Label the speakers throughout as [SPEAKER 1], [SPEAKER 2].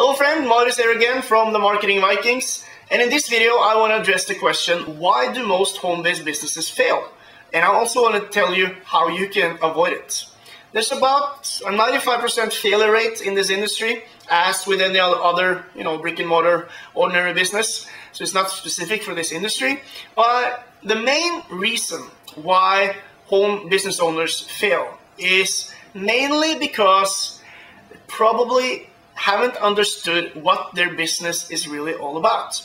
[SPEAKER 1] Hello friend, Marius here again from the Marketing Vikings, and in this video I want to address the question, why do most home-based businesses fail? And I also want to tell you how you can avoid it. There's about a 95% failure rate in this industry, as with any other brick and mortar ordinary business, so it's not specific for this industry. But the main reason why home business owners fail is mainly because they probably haven't understood what their business is really all about.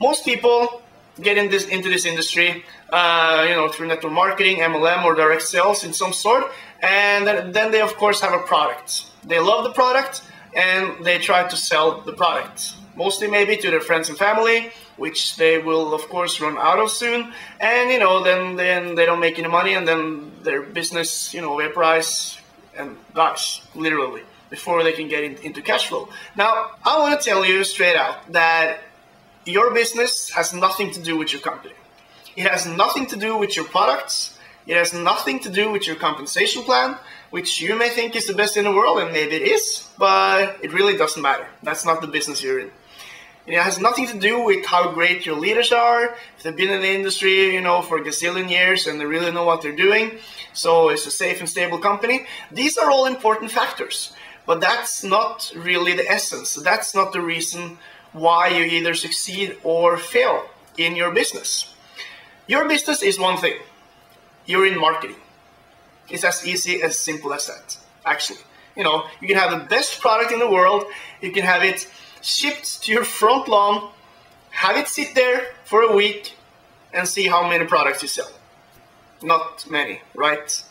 [SPEAKER 1] Most people get into this industry through network marketing, MLM, or direct sales in some sort, and then they of course have a product. They love the product and they try to sell the product, mostly maybe to their friends and family, which they will of course run out of soon, and then they don't make any money, and then their business vaporize and dies, literally, before they can get into cash flow. Now, I want to tell you straight out that your business has nothing to do with your company. It has nothing to do with your products. It has nothing to do with your compensation plan, which you may think is the best in the world, and maybe it is, but it really doesn't matter. That's not the business you're in. It has nothing to do with how great your leaders are, if they've been in the industry, for a gazillion years and they really know what they're doing, so it's a safe and stable company. These are all important factors, but that's not really the essence. That's not the reason why you either succeed or fail in your business. Your business is one thing. You're in marketing. It's as easy, as simple as that, actually. You can have the best product in the world, you can have it shipped to your front lawn, have it sit there for a week, and see how many products you sell. Not many, right?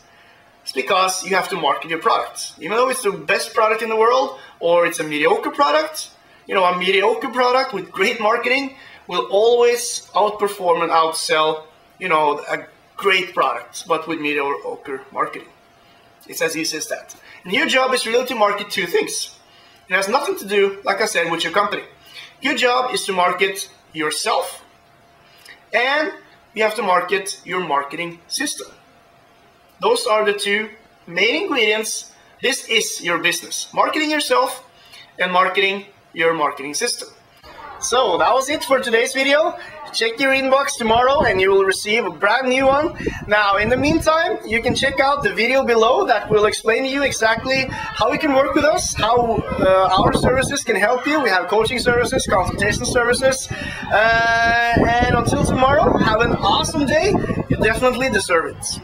[SPEAKER 1] It's because you have to market your product. Even though it's the best product in the world, or it's a mediocre product, a mediocre product with great marketing will always outperform and outsell, a great product, but with mediocre marketing. It's as easy as that. And your job is really to market two things. It has nothing to do, like I said, with your company. Your job is to market yourself, and you have to market your marketing system. Those are the two main ingredients. This is your business. Marketing yourself and marketing your marketing system. So that was it for today's video. Check your inbox tomorrow and you will receive a brand new one. Now, in the meantime, you can check out the video below that will explain to you exactly how you can work with us, how our services can help you. We have coaching services, consultation services. And until tomorrow, have an awesome day. You definitely deserve it.